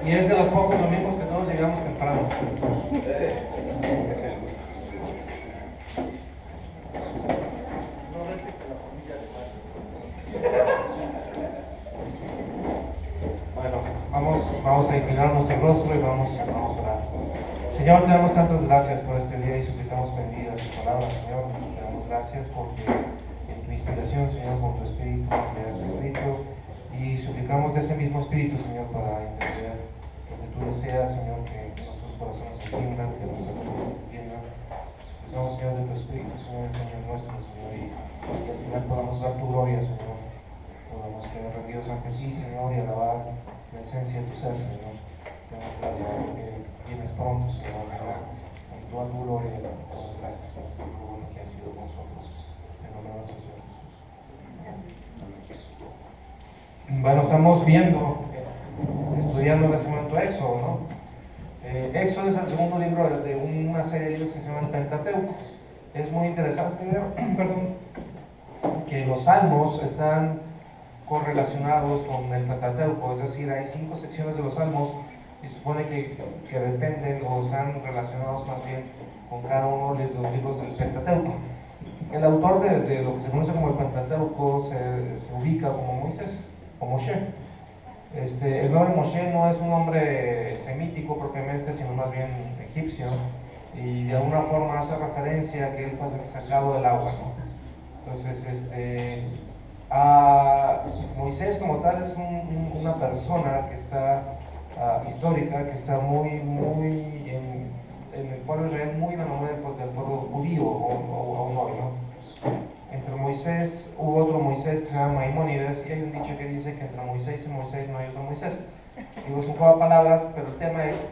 Y es de los pocos domingos que todos llegamos temprano. Bueno, vamos a inclinar nuestro rostro y vamos a orar. Señor, te damos tantas gracias por este día y suplicamos bendiga su palabra, Señor. Te damos gracias porque en tu inspiración, Señor, con tu espíritu me has escrito, y suplicamos de ese mismo espíritu, Señor, para entender lo que tú deseas, Señor, que nuestros corazones entiendan, que nuestras mentes entiendan. Suplicamos, Señor, de tu espíritu, Señor, el Señor nuestro, Señor, y al final podamos dar tu gloria, Señor. Podamos quedar rendidos ante ti, Señor, y alabar la esencia de tu ser, Señor. Te damos gracias porque vienes pronto, Señor, con toda tu gloria. Te damos gracias por lo bueno que has sido con nosotros. En nombre de nuestro Señor Jesús. Bueno, estamos viendo, estudiando en este momento Éxodo, ¿no? Éxodo es el segundo libro de una serie de libros que se llama el Pentateuco. Es muy interesante ver, perdón, que los salmos están correlacionados con el Pentateuco, es decir, hay 5 secciones de los salmos y se supone que dependen o están relacionados más bien con cada uno de los libros del Pentateuco. El autor de lo que se conoce como el Pentateuco se ubica como Moisés, o Moshe. El nombre Moshe no es un nombre semítico propiamente, sino más bien egipcio, y de alguna forma hace referencia a que él fue sacado del agua, ¿no? Entonces, Moisés como tal es una persona que está histórica, que está muy en el pueblo de Israel, muy en el nombre del pueblo judío, o aún hoy, ¿no? Entre Moisés hubo otro Moisés que se llama Maimónides, y hay un dicho que dice que entre Moisés y Moisés no hay otro Moisés. Digo, es un juego de palabras, pero el tema es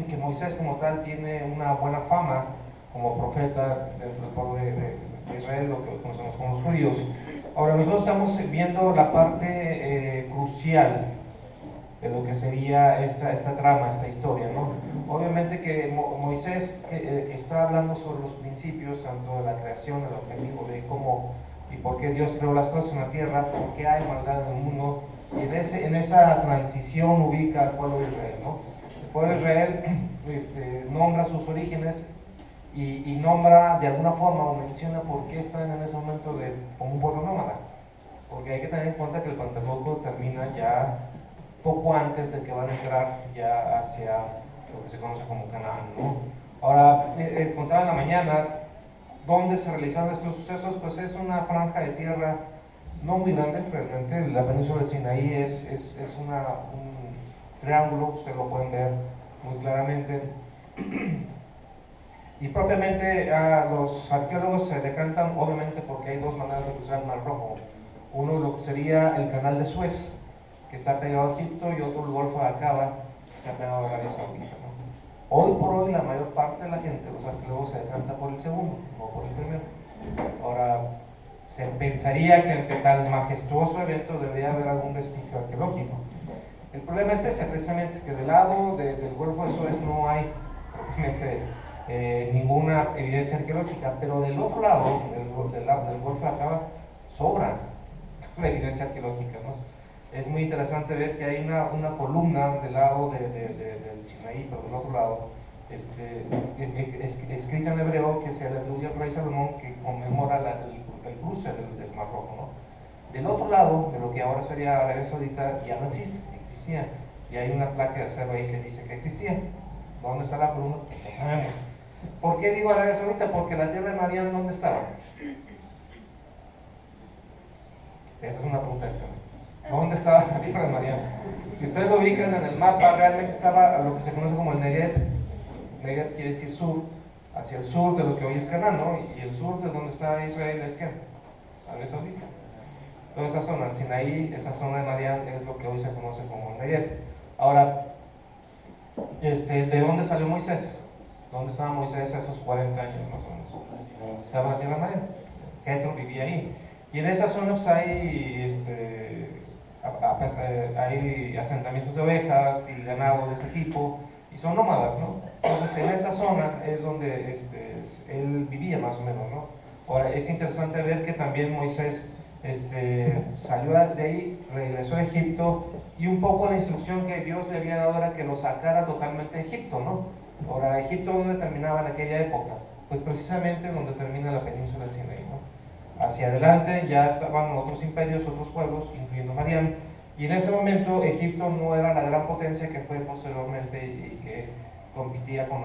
que Moisés como tal tiene una buena fama como profeta dentro del pueblo de Israel, lo que conocemos como los judíos. Ahora, nosotros estamos viendo la parte crucial de lo que sería esta trama, esta historia, ¿no? Obviamente que Moisés está hablando sobre los principios, tanto de la creación, el objetivo de cómo y por qué Dios creó las cosas en la tierra, por qué hay maldad en el mundo, y en esa transición ubica al pueblo de Israel, ¿no? El pueblo de Israel nombra sus orígenes y nombra de alguna forma o menciona por qué están en ese momento como un pueblo nómada, porque hay que tener en cuenta que el Pentateuco termina ya poco antes de que van a entrar ya hacia lo que se conoce como Canaán, ¿no? Ahora, contaba en la mañana dónde se realizaron estos sucesos. Pues es una franja de tierra no muy grande, realmente la península de Sinaí es un triángulo, ustedes lo pueden ver muy claramente. Y propiamente los arqueólogos se decantan obviamente porque hay dos maneras de cruzar el Mar Rojo. Uno, lo que sería el canal de Suez, que está pegado a Egipto, y otro, el Golfo de Aqaba, que está pegado a Arabia Saudita, ¿no? Hoy por hoy la mayor parte de la gente, los arqueólogos, se decanta por el segundo, no por el primero. Ahora, se pensaría que ante tal majestuoso evento debería haber algún vestigio arqueológico. El problema es ese, precisamente, que del lado del Golfo de Suez no hay propiamente ninguna evidencia arqueológica, pero del otro lado, del Golfo de Aqaba, sobra la evidencia arqueológica, ¿no? Es muy interesante ver que hay una columna del lado del Sinaí, pero del otro lado, escrita en hebreo, que se le atribuye al rey Salomón, que conmemora el cruce del Mar Rojo, ¿no? Del otro lado, de lo que ahora sería Arabia Saudita, ya no existía, y hay una placa de acero ahí que dice que existía. ¿Dónde está la columna? No sabemos. ¿Por qué digo Arabia Saudita? Porque la tierra de Madián, ¿dónde estaba? Esa es una pregunta excelente. ¿Dónde estaba la tierra de Madián? Si ustedes lo ubican en el mapa, realmente estaba lo que se conoce como el Negev. Negev quiere decir sur, hacia el sur de lo que hoy es Canaán, ¿no? Y el sur de donde está Israel es ¿qué? Arabia Saudita. Toda esa zona, el Sinaí, esa zona de Madián, es lo que hoy se conoce como el Negev. Ahora, ¿de dónde salió Moisés? ¿Dónde estaba Moisés a esos 40 años más o menos? Estaba en la tierra de Madián. Jetro vivía ahí. Y en esa zona pues hay asentamientos de ovejas y ganado de ese tipo, y son nómadas, ¿no? Entonces en esa zona es donde él vivía más o menos, ¿no? Ahora es interesante ver que también Moisés salió de ahí, regresó a Egipto, y un poco la instrucción que Dios le había dado era que lo sacara totalmente de Egipto, ¿no? Ahora, ¿Egipto dónde terminaba en aquella época? Pues precisamente donde termina la península del Sinaí, ¿no? Hacia adelante ya estaban otros imperios, otros pueblos, incluyendo Madián, y en ese momento Egipto no era la gran potencia que fue posteriormente y que competía con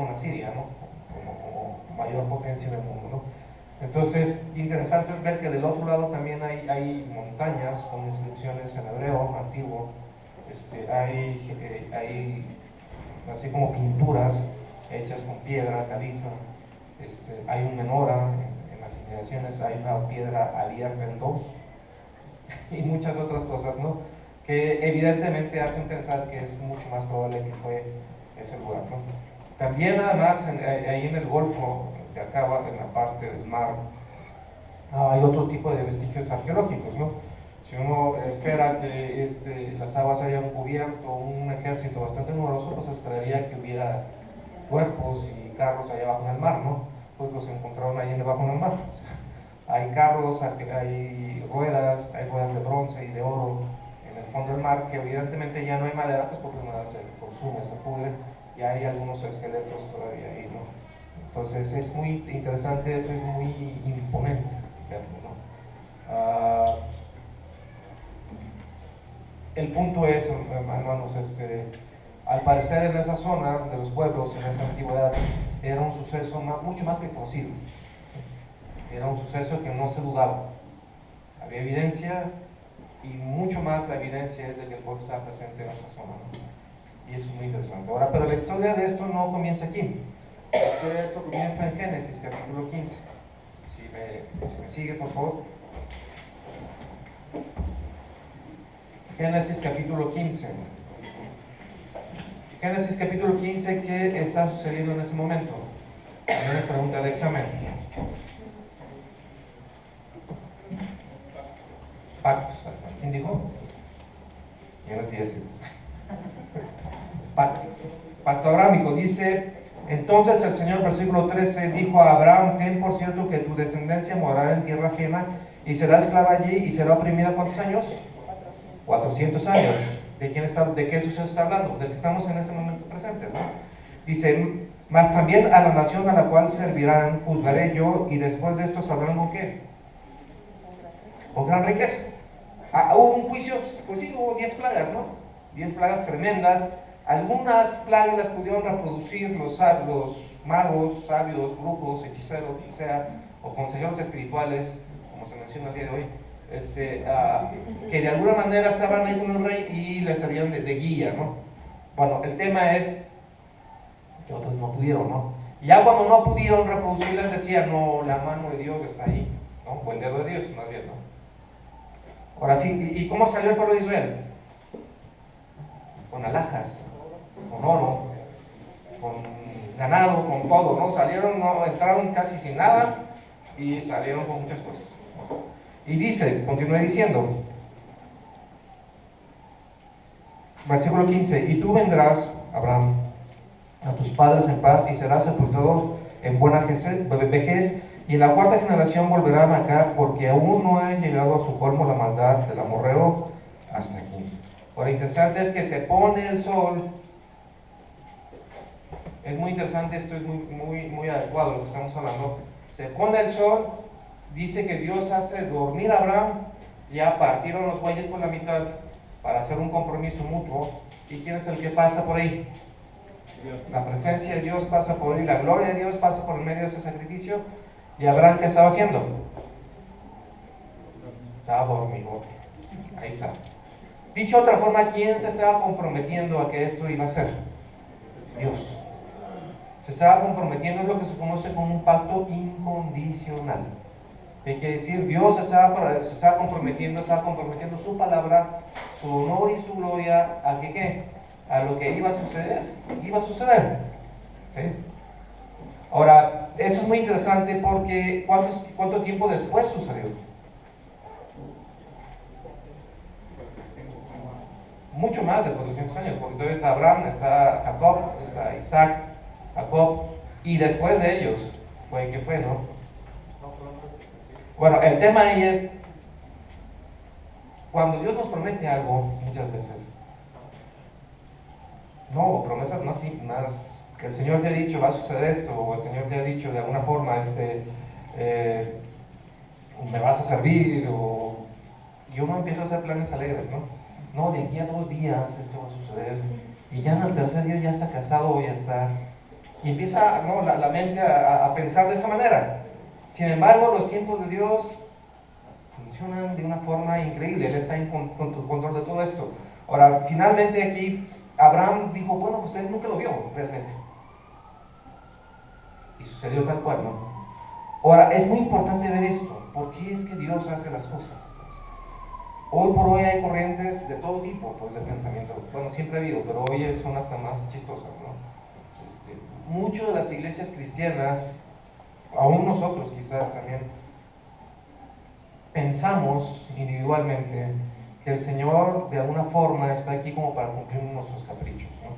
Asiria, ¿no? Como mayor potencia en el mundo, ¿no? Entonces, interesante es ver que del otro lado también hay montañas con inscripciones en hebreo antiguo, hay así como pinturas hechas con piedra caliza, hay un menora en las inmediaciones, hay una piedra abierta en dos y muchas otras cosas, ¿no? Que evidentemente hacen pensar que es mucho más probable que fue ese lugar, ¿no? También además ahí en el Golfo que acaba en la parte del mar, hay otro tipo de vestigios arqueológicos, ¿no? Si uno espera que las aguas hayan cubierto un ejército bastante numeroso, pues esperaría que hubiera cuerpos y carros allá abajo en el mar, ¿no? Pues los encontraron ahí debajo en el mar. O sea, hay carros, hay ruedas de bronce y de oro en el fondo del mar, que evidentemente ya no hay madera, pues porque la madera se consume, se pudre, y hay algunos esqueletos todavía ahí, ¿no? Entonces es muy interesante, eso es muy imponente verlo, ¿no? El punto es, hermanos, al parecer en esa zona de los pueblos, en esa antigüedad, era un suceso mucho más que conocido. Era un suceso que no se dudaba. Había evidencia, y mucho más la evidencia es de que el pueblo estaba presente en esa zona, ¿no? Y eso es muy interesante. Ahora, pero la historia de esto no comienza aquí. La historia de esto comienza en Génesis, capítulo 15. Si me sigue, por favor. Génesis capítulo 15. Génesis capítulo 15, ¿qué está sucediendo en ese momento? También es pregunta de examen. Pactos. ¿Quién dijo? Yo no te decir. Pacto abrámico. Dice, entonces el Señor, versículo 13, dijo a Abraham: ten por cierto que tu descendencia morará en tierra ajena y será esclava allí y será oprimida. ¿Cuántos años? 400 años. ¿De qué suceso está hablando? Del que estamos en ese momento presentes, ¿no? Dice, mas también a la nación a la cual servirán juzgaré yo, y después de esto sabrán con qué, con gran riqueza. Hubo un juicio, pues sí, hubo 10 plagas, ¿no? 10 plagas tremendas. Algunas plagas las pudieron reproducir los magos, sabios, brujos, hechiceros, o sea, o consejeros espirituales, como se menciona el día de hoy, que de alguna manera estaban ahí con el rey y les servían de guía, ¿no? Bueno, el tema es que otros no pudieron, ¿no? Ya cuando no pudieron reproducirlas decían, no, la mano de Dios está ahí, ¿no? O el dedo de Dios, más bien, ¿no? Ahora, ¿y cómo salió el pueblo de Israel? Con alhajas, con oro, con ganado, con todo, ¿no? Salieron, no, entraron casi sin nada y salieron con muchas cosas. Y dice, continúa diciendo, versículo 15, y tú vendrás, Abraham, a tus padres en paz y serás sepultado en buena vejez, y en la cuarta generación volverán acá, porque aún no ha llegado a su colmo la maldad del amorreo hasta aquí. Ahora, interesante es que se pone el sol. Es muy interesante, esto es muy adecuado lo que estamos hablando. Se pone el sol, dice que Dios hace dormir a Abraham, ya partieron los bueyes por la mitad para hacer un compromiso mutuo. ¿Y quién es el que pasa por ahí? Dios. La presencia de Dios pasa por ahí, la gloria de Dios pasa por el medio de ese sacrificio. ¿Y Abraham qué estaba haciendo? Estaba dormido. Ahí está. Dicho de otra forma, ¿quién se estaba comprometiendo a que esto iba a ser? Dios. Se estaba comprometiendo, es lo que se conoce como un pacto incondicional. ¿Qué quiere decir? Dios se estaba comprometiendo su palabra, su honor y su gloria, ¿a qué? A lo que iba a suceder. Iba a suceder. ¿Sí? Ahora, esto es muy interesante porque ¿cuánto tiempo después sucedió? Mucho más de 400 años, porque todavía está Abraham, está Jacob, está Isaac, Jacob, y después de ellos fue que fue, ¿no? Bueno, el tema ahí es Cuando Dios nos promete algo, muchas veces, no, promesas más que el Señor te ha dicho va a suceder esto, o el Señor te ha dicho de alguna forma, eh, me vas a servir, o y uno empieza a hacer planes alegres, ¿no? No, de aquí a 2 días esto va a suceder, y ya en el tercer día ya está casado, ya está, y empieza, ¿no?, la mente a pensar de esa manera. Sin embargo, los tiempos de Dios funcionan de una forma increíble. Él está en control de todo esto. Ahora, finalmente aquí, Abraham dijo, bueno, pues él nunca lo vio realmente. Y sucedió tal cual, ¿no? Ahora, es muy importante ver esto. ¿Por qué es que Dios hace las cosas? Hoy por hoy hay corrientes de todo tipo, pues, de pensamiento. Bueno, siempre ha habido, pero hoy son hasta más chistosas, ¿no? Muchas de las iglesias cristianas, aún nosotros quizás también, pensamos individualmente que el Señor de alguna forma está aquí como para cumplir nuestros caprichos, ¿no?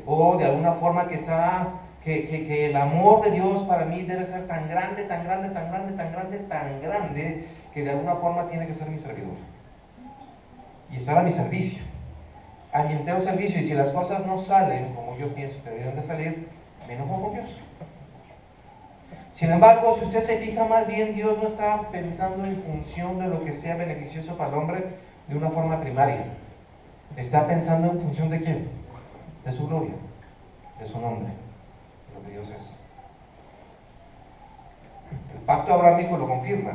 O de alguna forma que el amor de Dios para mí debe ser tan grande, tan grande, tan grande, tan grande, tan grande, que de alguna forma tiene que ser mi servidor. Y estar a mi servicio, a mi entero servicio. Y si las cosas no salen como yo pienso que deberían de salir, me enojo con Dios. Sin embargo, si usted se fija, más bien Dios no está pensando en función de lo que sea beneficioso para el hombre de una forma primaria. Está pensando en función de quién, de su gloria, de su nombre, de lo que Dios es. El pacto abrámico lo confirma.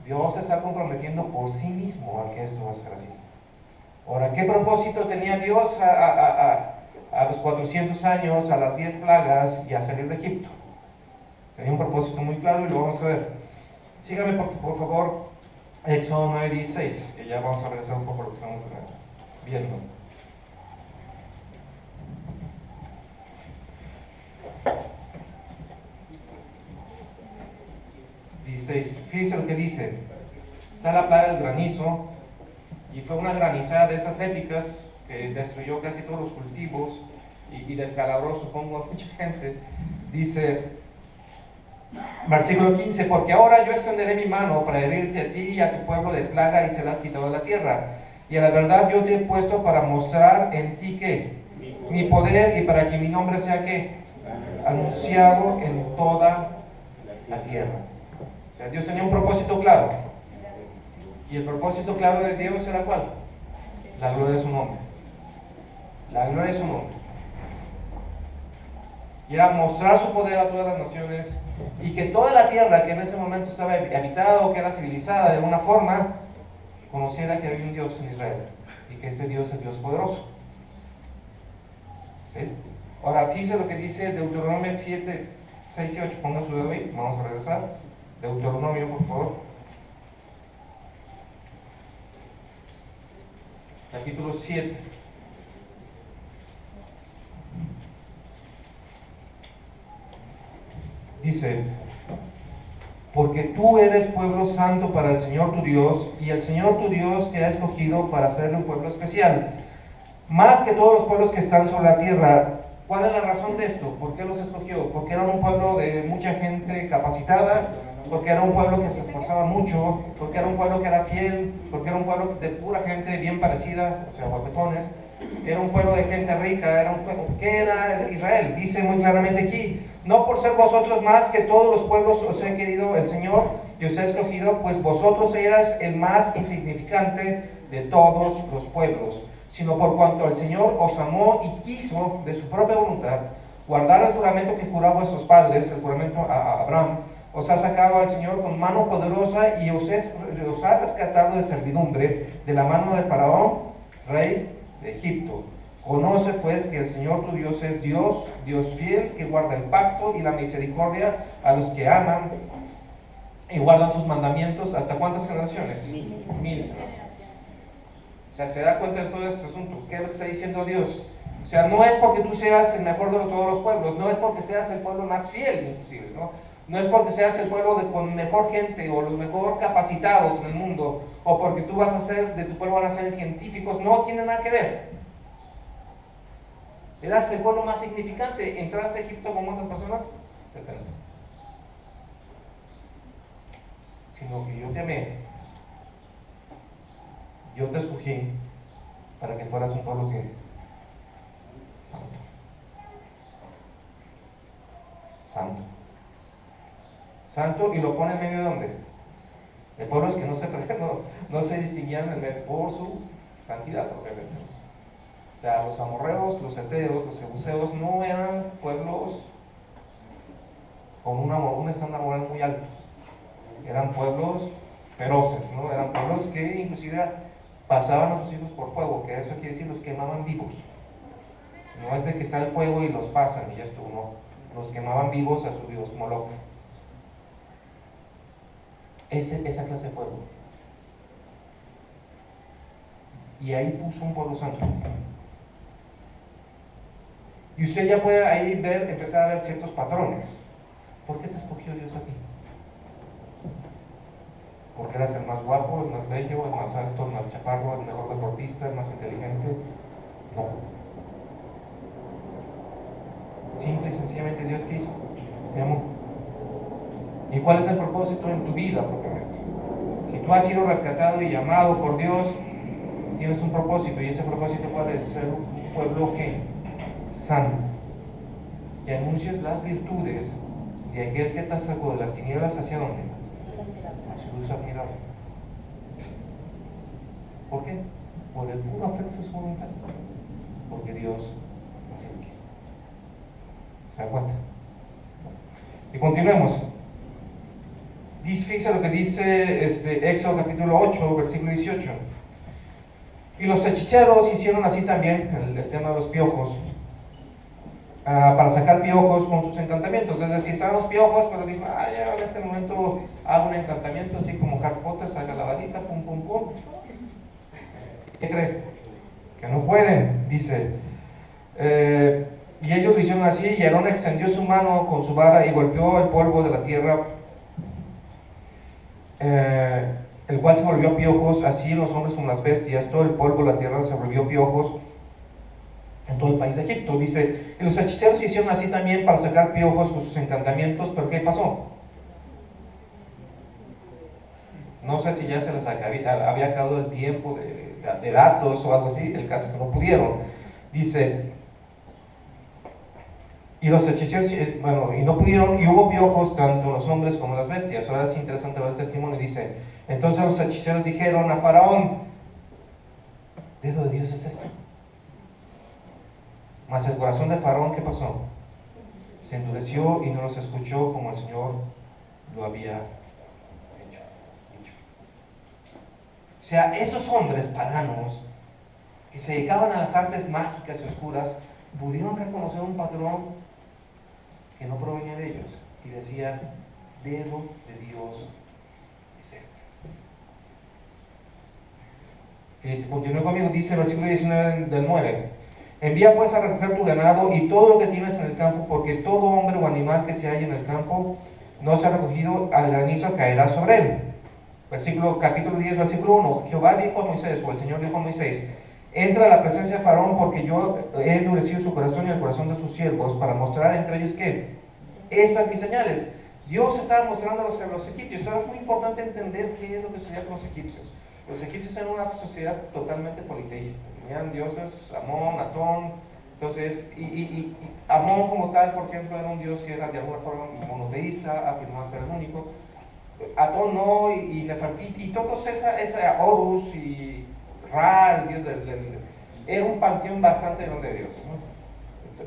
Dios se está comprometiendo por sí mismo a que esto va a ser así. Ahora, ¿qué propósito tenía Dios a los 400 años, a las 10 plagas y a salir de Egipto? Tenía un propósito muy claro y lo vamos a ver. Sígame por favor, Éxodo 9:16, que ya vamos a regresar un poco a lo que estamos viendo. Fíjense lo que dice. Está la plaga del granizo, y fue una granizada de esas épicas que destruyó casi todos los cultivos y descalabró, supongo, a mucha gente. Dice, versículo 15, porque ahora yo extenderé mi mano para herirte a ti y a tu pueblo de plaga y serás quitado de la tierra. Y a la verdad yo te he puesto para mostrar en ti que mi poder y para que mi nombre sea que anunciado en toda la tierra. O sea, Dios tenía un propósito claro. Y el propósito claro de Dios era ¿cuál? La gloria de su nombre. La gloria de su nombre. Y era mostrar su poder a todas las naciones, y que toda la tierra que en ese momento estaba habitada o que era civilizada de alguna forma, conociera que había un Dios en Israel y que ese Dios es Dios poderoso. ¿Sí? Ahora, fíjense lo que dice Deuteronomio 7, 6 y 8. Ponga su dedo ahí, vamos a regresar. Deuteronomio, por favor. Capítulo 7. Dice, porque tú eres pueblo santo para el Señor tu Dios, y el Señor tu Dios te ha escogido para ser un pueblo especial, más que todos los pueblos que están sobre la tierra. ¿Cuál es la razón de esto? ¿Por qué los escogió? Porque eran un pueblo de mucha gente capacitada, porque era un pueblo que se esforzaba mucho, porque era un pueblo que era fiel, porque era un pueblo de pura gente bien parecida, o sea, guapetones. Era un pueblo de gente rica, era un pueblo, ¿qué era Israel? Dice muy claramente aquí, no por ser vosotros más que todos los pueblos os he querido el Señor y os he escogido, pues vosotros eras el más insignificante de todos los pueblos, sino por cuanto el Señor os amó y quiso de su propia voluntad guardar el juramento que juró a vuestros padres, el juramento a Abraham. Os ha sacado al Señor con mano poderosa y os ha rescatado de servidumbre de la mano de Faraón, rey de Egipto. Conoce pues que el Señor tu Dios es Dios, Dios fiel, que guarda el pacto y la misericordia a los que aman y guardan sus mandamientos. ¿Hasta cuántas generaciones? 1000 generaciones. O sea, se da cuenta de todo este asunto. ¿Qué es lo que está diciendo Dios? O sea, no es porque tú seas el mejor de todos los pueblos, no es porque seas el pueblo más fiel, inclusive, ¿no? No es porque seas el pueblo con mejor gente o los mejor capacitados en el mundo, o porque tú vas a ser, de tu pueblo van a ser científicos, no tiene nada que ver. Eras el pueblo más significante. ¿Entraste a Egipto con cuántas personas? 70. Sino que yo te amé yo te escogí para que fueras un pueblo que santo. Santo. Santo, y lo pone en medio de ¿dónde? De pueblos que no se distinguían por su santidad, propiamente. O sea, los amorreos, los heteos, los jebuseos no eran pueblos con un estándar moral muy alto. Eran pueblos feroces, ¿no? Eran pueblos que inclusive pasaban a sus hijos por fuego, que eso quiere decir los quemaban vivos. No es de que está el fuego y los pasan y ya estuvo, no. Los quemaban vivos a su dios Moloch. Esa clase de pueblo. Y ahí puso un pueblo santo. Y usted ya puede ahí empezar a ver ciertos patrones. ¿Por qué te escogió Dios a ti? ¿Porque eras el más guapo, el más bello, el más alto, el más chaparro, el mejor deportista, el más inteligente? No. Simple y sencillamente Dios quiso, te amó. ¿Y cuál es el propósito en tu vida propiamente? Si tú has sido rescatado y llamado por Dios, tienes un propósito, y ese propósito puede ser un pueblo que santo, que anuncies las virtudes de aquel que te sacó de las tinieblas hacia dónde, a su luz admirable. ¿Por qué? Por el puro afecto de su voluntad, porque Dios así lo quiere. ¿Se da cuenta? Y continuemos. Fíjense lo que dice Éxodo capítulo 8, versículo 18. Y los hechiceros hicieron así también, el tema de los piojos, para sacar piojos con sus encantamientos. Es decir, estaban los piojos, pero dijo, ya en este momento hago un encantamiento, así como Harry Potter, saca la varita, pum, pum, pum. ¿Qué cree? Que no pueden, dice. Y ellos lo hicieron así, y Aarón extendió su mano con su vara y golpeó el polvo de la tierra, el cual se volvió piojos, así los hombres como las bestias, todo el polvo de la tierra se volvió piojos en todo el país de Egipto. Dice, y los hechiceros hicieron así también para sacar piojos con sus encantamientos, pero ¿qué pasó? No sé si ya se les había acabado el tiempo de datos o algo así, el caso es que no pudieron. Dice, y los hechiceros, y no pudieron, y hubo piojos tanto en los hombres como en las bestias. Ahora es interesante ver el testimonio. Dice, entonces los hechiceros dijeron a Faraón, ¿dedo de Dios es esto? Mas el corazón de Faraón, ¿qué pasó? Se endureció y no los escuchó como el Señor lo había hecho. O sea, esos hombres paganos que se dedicaban a las artes mágicas y oscuras pudieron reconocer un patrón que no provenía de ellos y decían, dedo de Dios es este. Fíjense, continúe conmigo, dice el versículo 19 del 9. Envía pues a recoger tu ganado y todo lo que tienes en el campo, porque todo hombre o animal que se halla en el campo no se ha recogido, al granizo caerá sobre él. Capítulo 10, versículo 1. Jehová dijo a Moisés, o el Señor dijo a Moisés, entra a la presencia de Faraón, porque yo he endurecido su corazón y el corazón de sus siervos, para mostrar entre ellos ¿qué? Estas mis señales. Dios estaba mostrando a los egipcios. Ahora es muy importante entender qué es lo que sucedía con los egipcios. Los egipcios eran una sociedad totalmente politeísta. Tenían dioses, Amón, Atón. Entonces, y Amón como tal, por ejemplo, era un dios que era de alguna forma monoteísta, afirmaba ser el único. Atón no, y Nefertiti, y todos esa Horus y Ra, el dios era un panteón bastante grande de dioses, ¿no?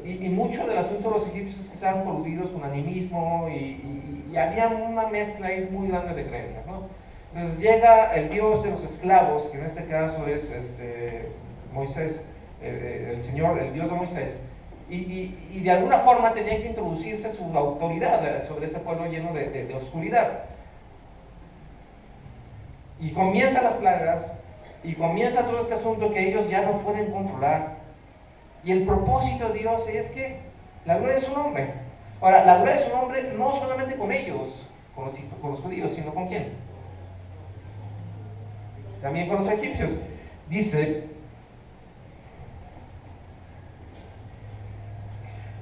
Y mucho del asunto de los egipcios es que estaban coludidos con animismo y había una mezcla ahí muy grande de creencias, ¿no? Entonces llega el dios de los esclavos, que en este caso es Moisés, el Señor, el Dios de Moisés, y de alguna forma tenía que introducirse su autoridad sobre ese pueblo lleno de oscuridad. Y comienzan las plagas, y comienza todo este asunto que ellos ya no pueden controlar. Y el propósito de Dios es que la gloria de su nombre. Ahora, la gloria de su nombre no solamente con ellos, con los judíos, sino con quién. También con los egipcios. Dice,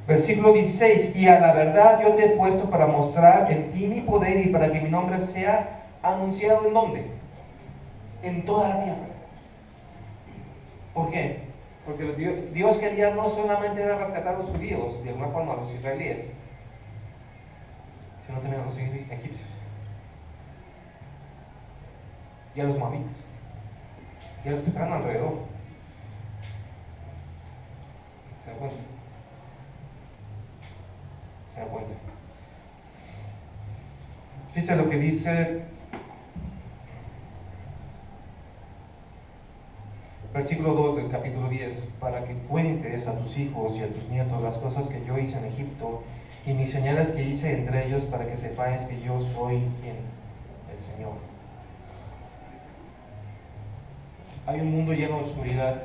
versículo 16, y a la verdad yo te he puesto para mostrar en ti mi poder y para que mi nombre sea anunciado ¿en dónde? En toda la tierra. ¿Por qué? Porque Dios quería no solamente era rescatar a los judíos, de alguna forma a los israelíes, sino también a los egipcios y a los moabitas y a los que estaban alrededor. ¿Se da cuenta? ¿Se da cuenta? Fíjense lo que dice versículo 2 del capítulo 10: para que cuentes a tus hijos y a tus nietos las cosas que yo hice en Egipto y mis señales que hice entre ellos, para que sepáis que yo soy ¿quién? El Señor. Hay un mundo lleno de oscuridad,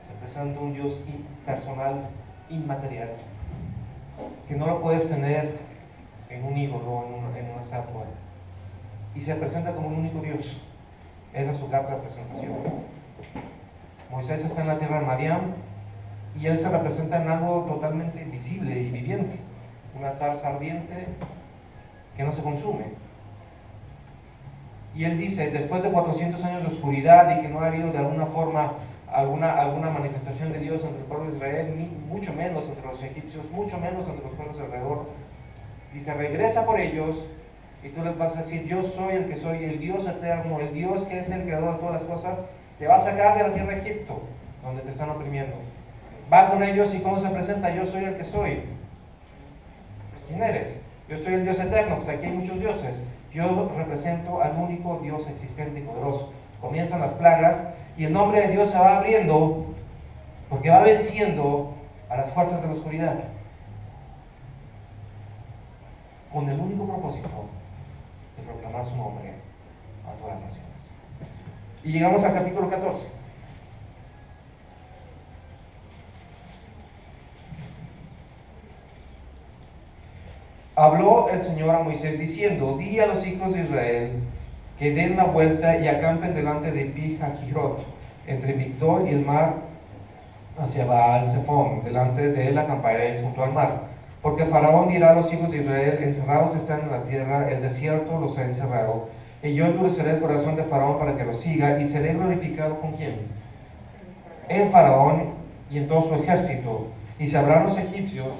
se presenta un Dios impersonal, inmaterial, que no lo puedes tener en un ídolo, en una estatua, y se presenta como un único Dios. Esa es su carta de presentación. Moisés está en la tierra de Madián y él se representa en algo totalmente visible y viviente, una zarza ardiente que no se consume. Y él dice, después de 400 años de oscuridad y que no ha habido de alguna forma alguna manifestación de Dios entre el pueblo de Israel, ni mucho menos entre los egipcios, mucho menos entre los pueblos alrededor, dice, regresa por ellos y tú les vas a decir, yo soy el que soy, el Dios eterno, el Dios que es el creador de todas las cosas, te va a sacar de la tierra de Egipto, donde te están oprimiendo. Va con ellos y ¿cómo se presenta? Yo soy el que soy. Pues ¿quién eres? Yo soy el Dios eterno, pues aquí hay muchos dioses. Yo represento al único Dios existente y poderoso. Comienzan las plagas y el nombre de Dios se va abriendo porque va venciendo a las fuerzas de la oscuridad, con el único propósito de proclamar su nombre a todas las naciones. Y llegamos al capítulo 14. Habló el Señor a Moisés diciendo, di a los hijos de Israel que den la vuelta y acampen delante de Pi-Hahirot, entre Migdol y el mar, hacia Baal-Zephón. Delante de él acamparéis junto al mar. Porque Faraón dirá a los hijos de Israel, encerrados están en la tierra, el desierto los ha encerrado. Y yo endureceré el corazón de Faraón para que los siga, y seré glorificado ¿con quién? En Faraón y en todo su ejército. Y sabrán los egipcios,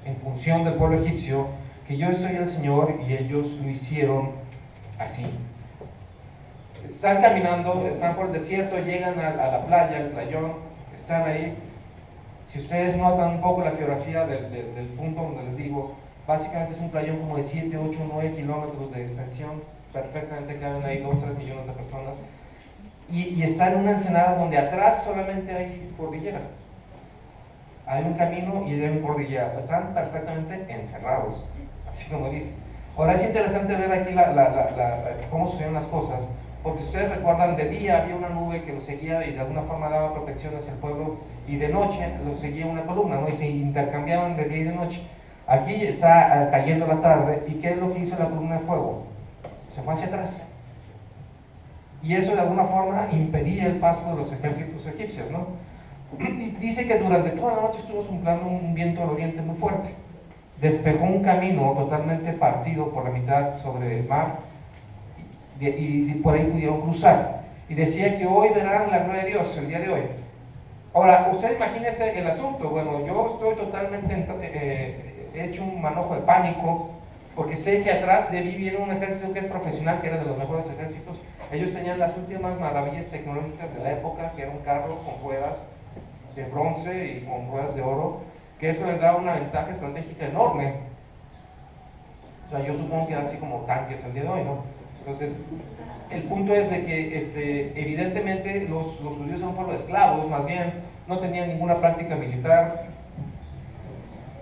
en función del pueblo egipcio, que yo soy el Señor, y ellos lo hicieron así. Están caminando, están por el desierto, llegan a la playa, al playón, están ahí. Si ustedes notan un poco la geografía del punto donde les digo, básicamente es un playón como de 7, 8, 9 kilómetros de extensión, perfectamente caben ahí 2, 3 millones de personas, y está en una ensenada donde atrás solamente hay cordillera. Hay un camino y hay una cordillera, están perfectamente encerrados, así como dice. Ahora es interesante ver aquí cómo suceden las cosas, porque si ustedes recuerdan, de día había una nube que los seguía y de alguna forma daba protección hacia el pueblo, y de noche los seguía una columna, ¿no? Y se intercambiaban de día y de noche. Aquí está cayendo la tarde, y ¿qué es lo que hizo la columna de fuego? Se fue hacia atrás. Y eso de alguna forma impedía el paso de los ejércitos egipcios, ¿no? Dice que durante toda la noche estuvo soplando un viento del oriente muy fuerte. Despejó un camino totalmente partido por la mitad sobre el mar, y por ahí pudieron cruzar. Y decía que hoy verán la gloria de Dios, el día de hoy. Ahora, usted imagínese el asunto. Bueno, yo estoy totalmente hecho un manojo de pánico, porque sé que atrás de mí viene un ejército que es profesional, que era de los mejores ejércitos. Ellos tenían las últimas maravillas tecnológicas de la época, que era un carro con ruedas de bronce y con ruedas de oro, que eso les daba una ventaja estratégica enorme. O sea, yo supongo que eran así como tanques al día de hoy, ¿no? Entonces, el punto es de que evidentemente los judíos eran un pueblo de esclavos, más bien no tenían ninguna práctica militar,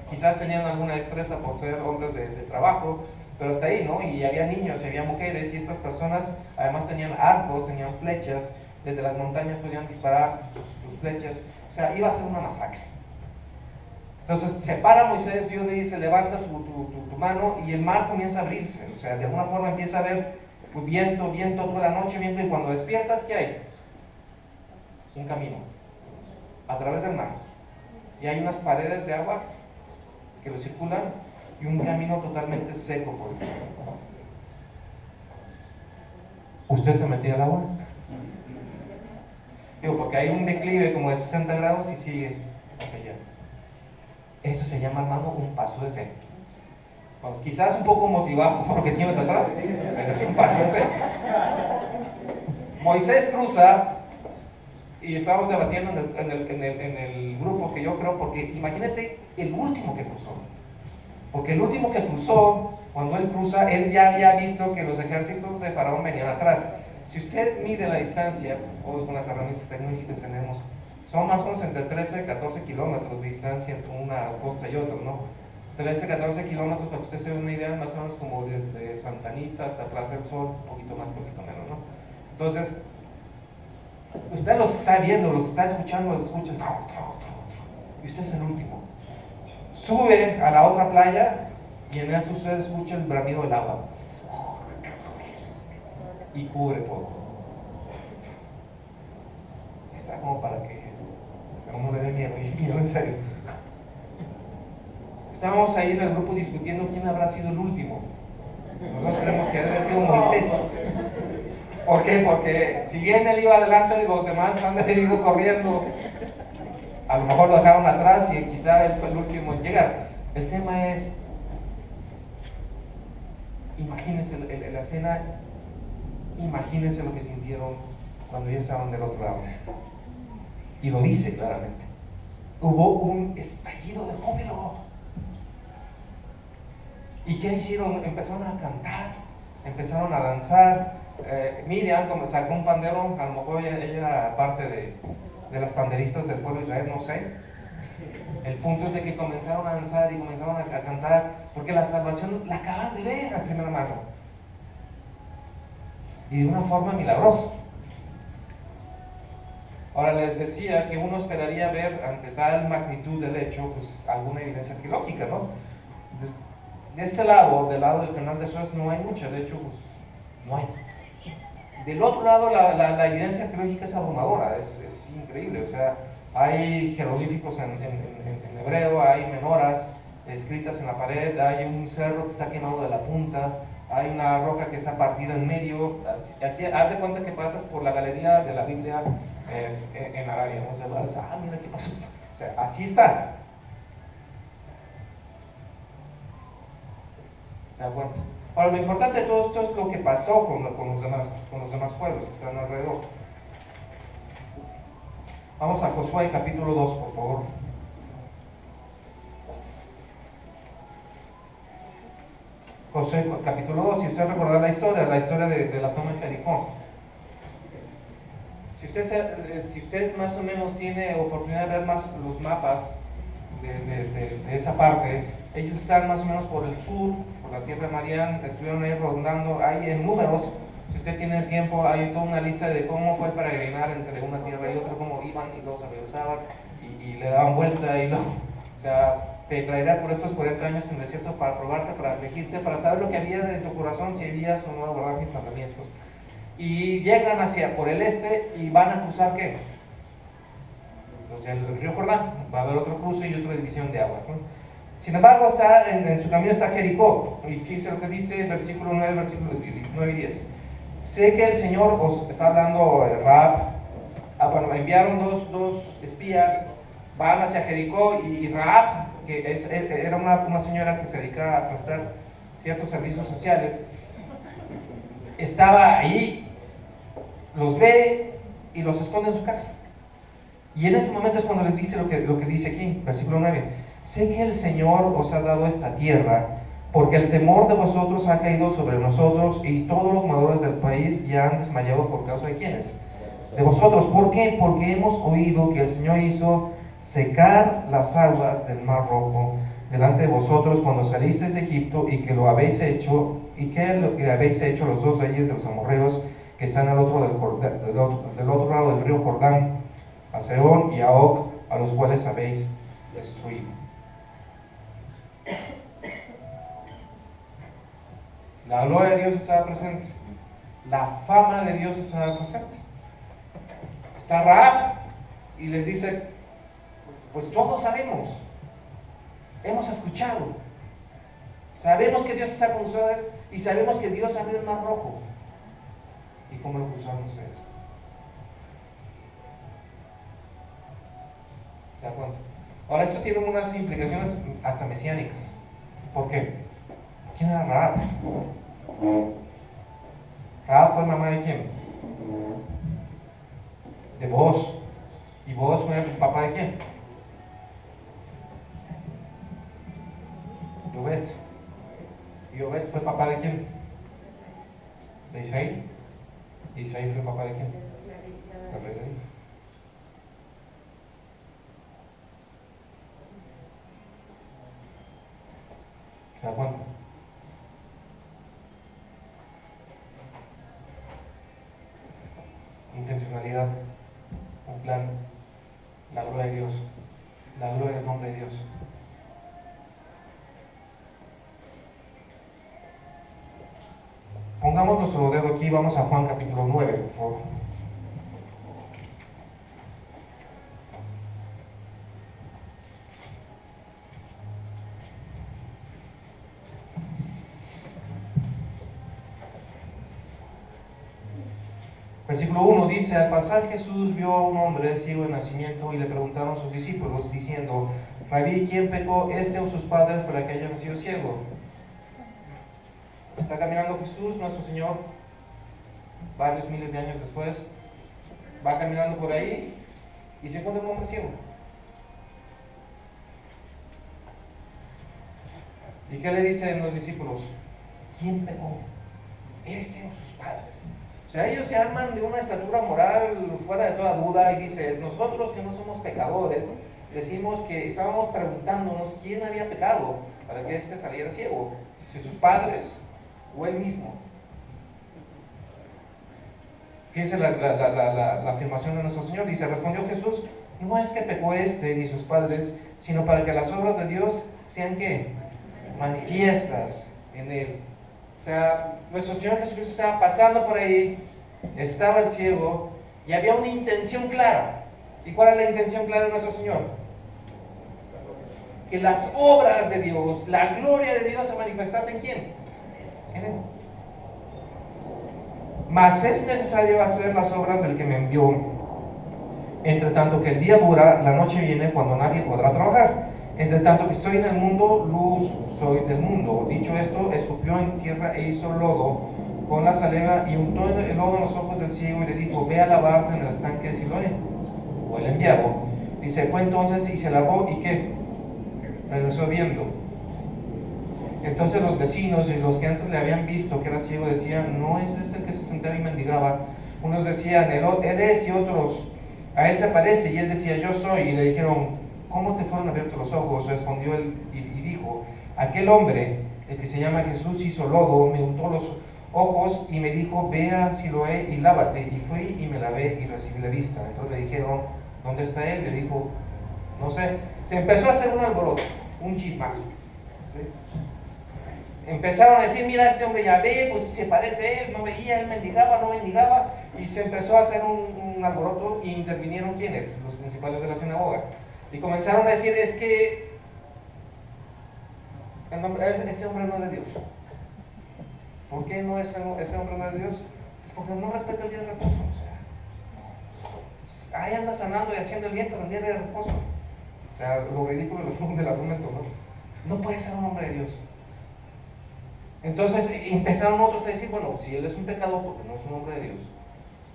quizás tenían alguna destreza por ser hombres de trabajo, pero hasta ahí, ¿no? Y había niños, y había mujeres, y estas personas además tenían arcos, tenían flechas, desde las montañas podían disparar sus flechas, o sea, iba a ser una masacre. Entonces se para Moisés, Dios le dice, levanta tu mano, y el mar comienza a abrirse, o sea, de alguna forma empieza a haber viento toda la noche, viento, y cuando despiertas, ¿qué hay? Un camino, a través del mar, y hay unas paredes de agua que lo circulan, y un camino totalmente seco por dentro. ¿Usted se metía al agua? Digo, porque hay un declive como de 60 grados y sigue hacia allá. Eso se llama, hermano, un paso de fe. Bueno, quizás un poco motivado por lo que tienes atrás, pero es un paso de fe. Moisés cruza, y estábamos debatiendo en el grupo que yo creo, porque imagínense el último que cruzó. Porque el último que cruzó, cuando él cruza, él ya había visto que los ejércitos de Faraón venían atrás. Si usted mide la distancia, hoy con las herramientas tecnológicas que tenemos, son más o menos entre 13 y 14 kilómetros de distancia entre una costa y otra, ¿no? 13, 14 kilómetros, para que usted se dé una idea, más o menos como desde Santa Anita hasta Plaza del Sol, un poquito más, poquito menos, ¿no? Entonces, usted los está viendo, los está escuchando, los escucha, y usted es el último. Sube a la otra playa y en eso usted escucha el bramido del agua y cubre todo. Está como para que uno le dé miedo, y no, en serio. Estábamos ahí en el grupo discutiendo quién habrá sido el último. Nosotros creemos que debe haber sido Moisés. ¿Por qué? Porque si bien él iba adelante, los demás han ido corriendo. A lo mejor lo dejaron atrás y quizá él fue el último en llegar. El tema es, imagínense la escena, imagínense lo que sintieron cuando ya estaban del otro lado. Y lo dice claramente. Hubo un estallido de júbilo. ¿Y qué hicieron? Empezaron a cantar, empezaron a danzar. Miriam, como sacó un pandero, a lo mejor ella era parte de las panderistas del pueblo de Israel, no sé. El punto es de que comenzaron a danzar y comenzaron a cantar, porque la salvación la acaban de ver a primera mano. Y de una forma milagrosa. Ahora les decía que uno esperaría ver ante tal magnitud del hecho, pues alguna evidencia arqueológica, ¿no? De este lado, del lado del canal de Suez, no hay mucha, de hecho, pues, no hay. Del otro lado, la evidencia arqueológica es abrumadora, es increíble, o sea, hay jeroglíficos en hebreo, hay menorás escritas en la pared, hay un cerro que está quemado de la punta, hay una roca que está partida en medio, así, haz de cuenta que pasas por la galería de la Biblia en Arabia, ¿no? O sea, vas, mira qué pasó, o sea, así está. ¿Se da cuenta? Ahora, lo importante de todo esto es lo que pasó con los demás pueblos que están alrededor. Vamos a Josué capítulo 2, por favor. Josué capítulo 2, si usted recuerda la historia de la toma de Jericó. Si usted más o menos tiene oportunidad de ver más los mapas de esa parte, ellos están más o menos por el sur, por la tierra de Madián, estuvieron ahí rondando, hay en números, si usted tiene tiempo, hay toda una lista de cómo fue para peregrinar entre una tierra y otra, cómo iban y luego se regresaban y le daban vuelta y luego, o sea, te traerá por estos 40 años en el desierto para probarte, para afligirte, para saber lo que había de tu corazón, si habías o no guardar mis mandamientos. Y llegan hacia por el este y van a cruzar ¿qué? O sea, el río Jordán, va a haber otro cruce y otra división de aguas, ¿no? Sin embargo, en su camino está Jericó, y fíjense lo que dice el versículo 9, versículo 9 y 10. Sé que el Señor os está hablando, Rahab, bueno, enviaron dos espías, van hacia Jericó, y Rahab, que era una señora que se dedicaba a prestar ciertos servicios sociales, estaba ahí, los ve y los esconde en su casa. Y en ese momento es cuando les dice lo que dice aquí, versículo 9. Sé que el Señor os ha dado esta tierra, porque el temor de vosotros ha caído sobre nosotros, y todos los moradores del país ya han desmayado por causa de ¿quiénes? De vosotros. ¿Por qué? Porque hemos oído que el Señor hizo secar las aguas del Mar Rojo delante de vosotros cuando salisteis de Egipto, y que lo habéis hecho, y que lo que habéis hecho los dos reyes de los amorreos que están al otro del otro lado del río Jordán, a Sehón y a Og, a los cuales habéis destruido. La gloria de Dios estaba presente, la fama de Dios estaba presente. Está Rahab y les dice, pues todos sabemos, hemos escuchado, sabemos que Dios está con ustedes y sabemos que Dios abrió el Mar Rojo. ¿Y cómo lo cruzaron ustedes? ¿Se da cuenta? Ahora, esto tiene unas implicaciones hasta mesiánicas. ¿Por qué? ¿Quién era Rahab? Rahab fue mamá de quién? De Booz. ¿Y Booz fue el papá de quién? De Obed. ¿Y Obed fue papá de quién? De Isaí. ¿Y Isaí fue papá de quién? Del rey David. ¿Se da cuenta? Intencionalidad, un plan, la gloria de Dios, la gloria del nombre de Dios. Pongamos nuestro dedo aquí, vamos a Juan capítulo 9, por favor. Versículo 1 dice: al pasar Jesús vio a un hombre ciego de nacimiento y le preguntaron sus discípulos diciendo: Rabí, ¿quién pecó, este o sus padres, para que haya nacido ciego? Está caminando Jesús, nuestro Señor, varios miles de años después, va caminando por ahí y se encuentra un hombre ciego. ¿Y qué le dicen los discípulos? ¿Quién pecó, este o sus padres? O sea, ellos se arman de una estatura moral fuera de toda duda y dicen: nosotros que no somos pecadores, decimos que estábamos preguntándonos quién había pecado para que éste saliera ciego, si sus padres o él mismo. Fíjense la afirmación de nuestro Señor. Dice: respondió Jesús: no es que pecó este ni sus padres, sino para que las obras de Dios sean ¿qué? Manifiestas en él. O sea, nuestro Señor Jesucristo estaba pasando por ahí, estaba el ciego y había una intención clara. ¿Y cuál es la intención clara de nuestro Señor? Que las obras de Dios, la gloria de Dios se manifestase en ¿quién? En él. Mas es necesario hacer las obras del que me envió. Entre tanto que el día dura, la noche viene cuando nadie podrá trabajar. Entre tanto que estoy en el mundo, luz soy del mundo. Dicho esto, escupió en tierra e hizo lodo con la saliva y untó el lodo en los ojos del ciego y le dijo: ve a lavarte en el estanque de Siloé, o el enviado. Dice: fue entonces y se lavó, ¿y qué? Regresó viendo. Entonces los vecinos y los que antes le habían visto que era ciego decían: ¿no es este el que se sentaba y mendigaba? Unos decían: él es, y otros: a él se parece. Y él decía: yo soy. Y le dijeron: ¿cómo te fueron abiertos los ojos? Respondió él y dijo: aquel hombre, el que se llama Jesús, hizo lodo, me untó los ojos y me dijo: ve a Siloé y lávate. Y fui y me lavé y recibí la vista. Entonces le dijeron: ¿dónde está él? Le dijo: no sé. Se empezó a hacer un alboroto, un chismazo, ¿sí? Empezaron a decir: mira, este hombre ya ve, pues se parece a él, no veía, él mendigaba, no mendigaba. Y se empezó a hacer un alboroto y intervinieron ¿quiénes? Los principales de la sinagoga. Y comenzaron a decir: es que este hombre no es de Dios. ¿Por qué no es este hombre no es de Dios? Es porque no respeta el día de reposo. O sea, ahí anda sanando y haciendo el bien, pero el día de reposo. O sea, lo ridículo del argumento, ¿no? No puede ser un hombre de Dios. Entonces empezaron otros a decir: bueno, si él es un pecador porque no es un hombre de Dios,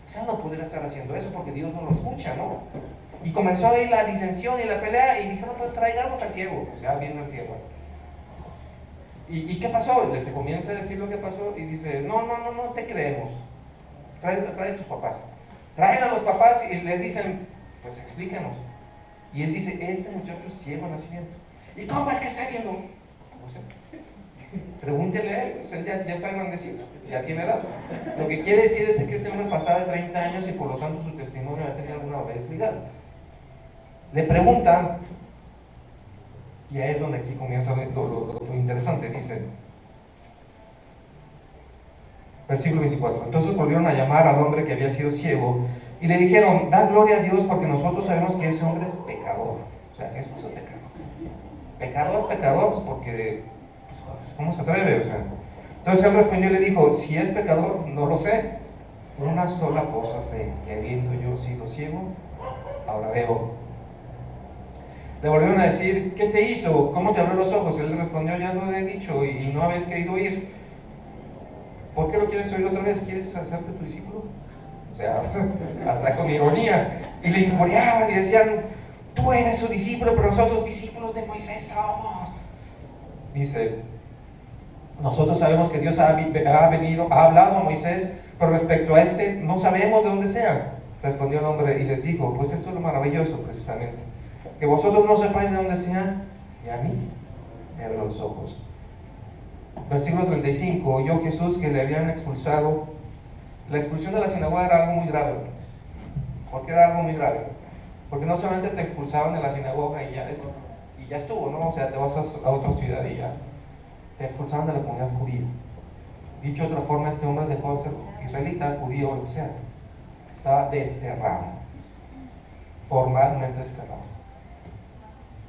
pues él no podría estar haciendo eso porque Dios no lo escucha, ¿no? Y comenzó ahí la disensión y la pelea y dijeron: pues traigamos al ciego. Pues ya viene el ciego. ¿Y qué pasó? Les comienza a decir lo que pasó y dice: no te creemos. Trae a tus papás. Traen a los papás y les dicen: pues explícanos. Y él dice: este muchacho es ciego de nacimiento. ¿Y cómo es que está viendo? No sé. Pregúntele a él, pues él ya está grandecito, ya tiene edad. Lo que quiere decir es que este hombre pasaba de 30 años y por lo tanto su testimonio va a tener alguna vez ligado. Le preguntan, y ahí es donde aquí comienza lo interesante. Dice, versículo 24: entonces volvieron a llamar al hombre que había sido ciego y le dijeron: da gloria a Dios, porque nosotros sabemos que ese hombre es pecador. O sea, Jesús es pecador. Pecador, pues porque, pues, ¿cómo se atreve? O sea, entonces él respondió y le dijo: si es pecador, no lo sé. Una sola cosa sé, que habiendo yo sido ciego, ahora veo. Le volvieron a decir, ¿qué te hizo? ¿Cómo te abrió los ojos? Él respondió, ya lo he dicho y no habéis querido oír. ¿Por qué lo quieres oír otra vez? ¿Quieres hacerte tu discípulo? O sea, hasta con ironía. Y le injuriaban y decían, tú eres su discípulo, pero nosotros discípulos de Moisés somos. Dice, nosotros sabemos que Dios ha hablado a Moisés, pero respecto a este no sabemos de dónde sea. Respondió el hombre y les dijo, pues esto es lo maravilloso precisamente, que vosotros no sepáis de dónde sea, y a mí me abrió los ojos. Versículo 35, oyó Jesús que le habían expulsado. La expulsión de la sinagoga era algo muy grave, porque era algo muy grave, porque no solamente te expulsaban de la sinagoga y ya estuvo, ¿no? O sea, te vas a otra ciudad y ya te expulsaban de la comunidad judía. Dicho de otra forma, este hombre dejó de ser israelita, judío o lo que sea. Estaba desterrado, formalmente desterrado.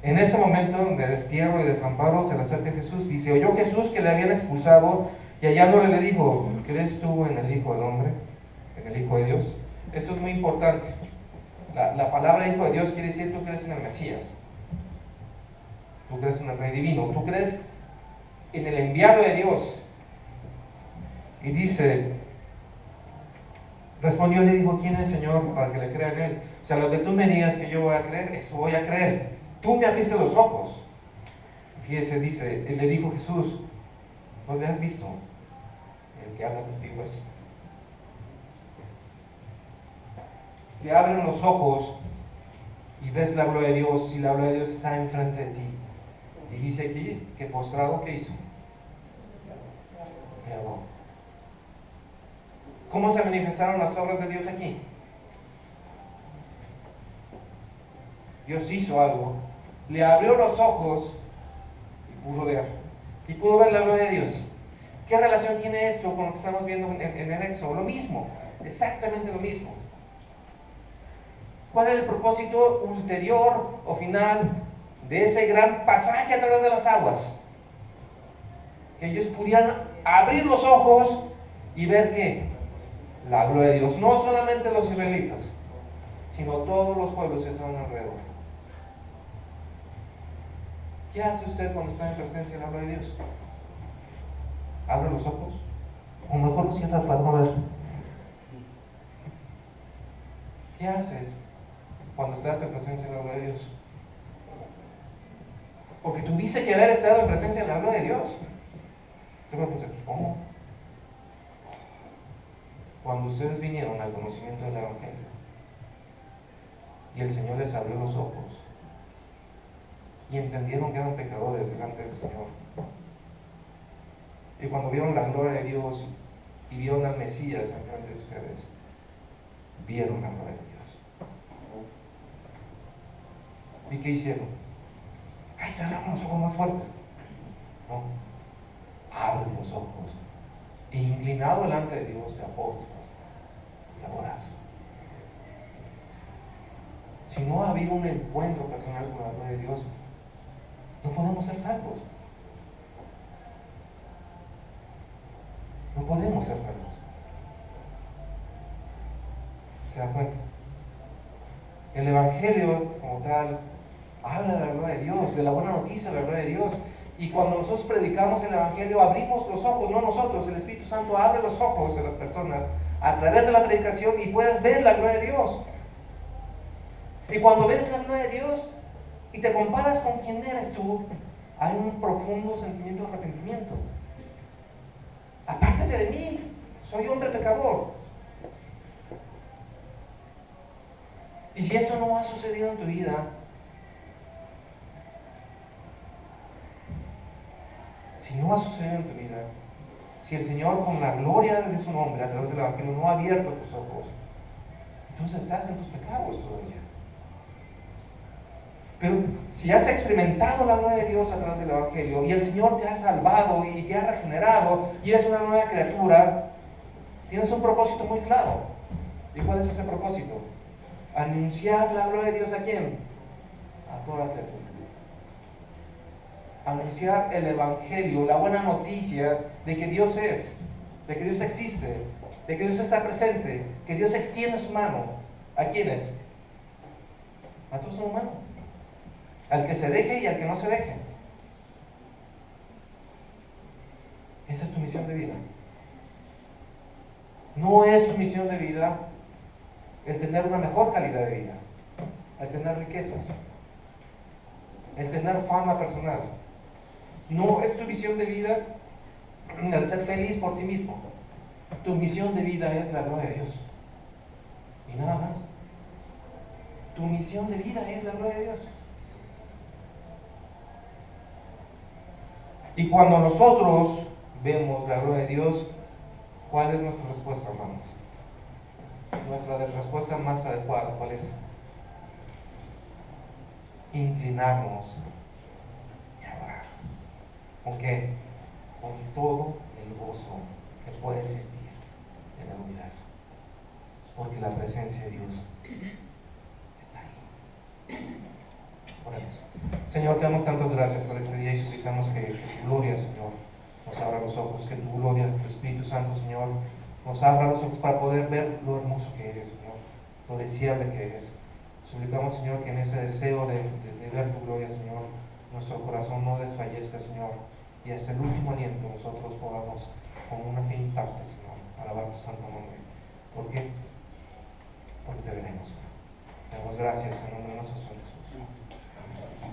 En ese momento de destierro y desamparo se le acerca Jesús y dice, oyó Jesús que le habían expulsado y hallándole le dijo, ¿crees tú en el Hijo del Hombre? ¿En el Hijo de Dios? Eso es muy importante. La palabra Hijo de Dios quiere decir tú crees en el Mesías, tú crees en el Rey Divino, tú crees en el enviado de Dios. Y dice, respondió y le dijo, ¿quién es Señor para que le crea en él? O sea, lo que tú me digas que yo voy a creer, eso voy a creer. Tú me abriste los ojos. Fíjese, dice, le dijo Jesús, ¿no le has visto? El que habla contigo es. Te abren los ojos y ves la gloria de Dios, y la gloria de Dios está enfrente de ti. Y dice aquí que postrado, ¿qué hizo? Le adoró. ¿Cómo se manifestaron las obras de Dios aquí? Dios hizo algo, le abrió los ojos y pudo ver la gloria de Dios. ¿Qué relación tiene esto con lo que estamos viendo en el Éxodo? Lo mismo, exactamente lo mismo. ¿Cuál es el propósito ulterior o final de ese gran pasaje a través de las aguas? Que ellos pudieran abrir los ojos y ver que la gloria de Dios, no solamente los israelitas, sino todos los pueblos que estaban alrededor. ¿Qué hace usted cuando está en presencia de la gloria de Dios? ¿Abre los ojos? O mejor lo cierra para no ver. ¿Qué haces cuando estás en presencia de la gloria de Dios? Porque tuviste que haber estado en presencia de la gloria de Dios. Yo me pregunté, ¿cómo? Cuando ustedes vinieron al conocimiento del Evangelio y el Señor les abrió los ojos y entendieron que eran pecadores delante del Señor, y cuando vieron la gloria de Dios y vieron al Mesías enfrente de ustedes, vieron la gloria de Dios. ¿Y qué hicieron? ¡Ay, cerraron los ojos más fuertes! No, abre los ojos e inclinado delante de Dios te apostras y adoras. Si no ha habido un encuentro personal con la gloria de Dios, no podemos ser salvos. No podemos ser salvos. ¿Se da cuenta? El Evangelio como tal habla de la gloria de Dios, de la buena noticia de la gloria de Dios. Y cuando nosotros predicamos el Evangelio, abrimos los ojos, no nosotros, el Espíritu Santo abre los ojos de las personas a través de la predicación y puedes ver la gloria de Dios. Y cuando ves la gloria de Dios y te comparas con quién eres tú, hay un profundo sentimiento de arrepentimiento. Apártate de mí, soy hombre pecador. Y si esto no ha sucedido en tu vida, si no ha sucedido en tu vida, si el Señor con la gloria de su nombre a través del Evangelio no ha abierto tus ojos, entonces estás en tus pecados todavía. Pero si has experimentado la gloria de Dios a través del Evangelio y el Señor te ha salvado y te ha regenerado y eres una nueva criatura, tienes un propósito muy claro. ¿Y cuál es ese propósito? Anunciar la gloria de Dios ¿a quién? A toda criatura. Anunciar el Evangelio, la buena noticia de que Dios es, de que Dios existe, de que Dios está presente, que Dios extiende su mano. ¿A quiénes? A todo ser humano. al que se deje y al que no se deje. Esa es tu misión de vida. No es tu misión de vida el tener una mejor calidad de vida, el tener riquezas, el tener fama personal. No es tu misión de vida el ser feliz por sí mismo. Tu misión de vida es la gloria de Dios. Y nada más. Tu misión de vida es la gloria de Dios. Y cuando nosotros vemos la gloria de Dios, ¿cuál es nuestra respuesta, hermanos? Nuestra respuesta más adecuada, ¿cuál es? Inclinarnos y adorar. ¿Con qué? Con todo el gozo que puede existir en el universo. Porque la presencia de Dios está ahí. Oremos. Señor, te damos tantas gracias por este día y suplicamos que tu gloria, Señor, nos abra los ojos, que tu gloria, tu Espíritu Santo, Señor, nos abra los ojos para poder ver lo hermoso que eres, Señor, lo deseable que eres. Suplicamos, Señor, que en ese deseo de ver tu gloria, Señor, nuestro corazón no desfallezca, Señor, y hasta el último aliento nosotros podamos, con una fe intacta, Señor, alabar tu santo nombre. ¿Por qué? Porque te veremos, Señor. Te damos gracias en nombre de nuestro Señor Jesús. Amén.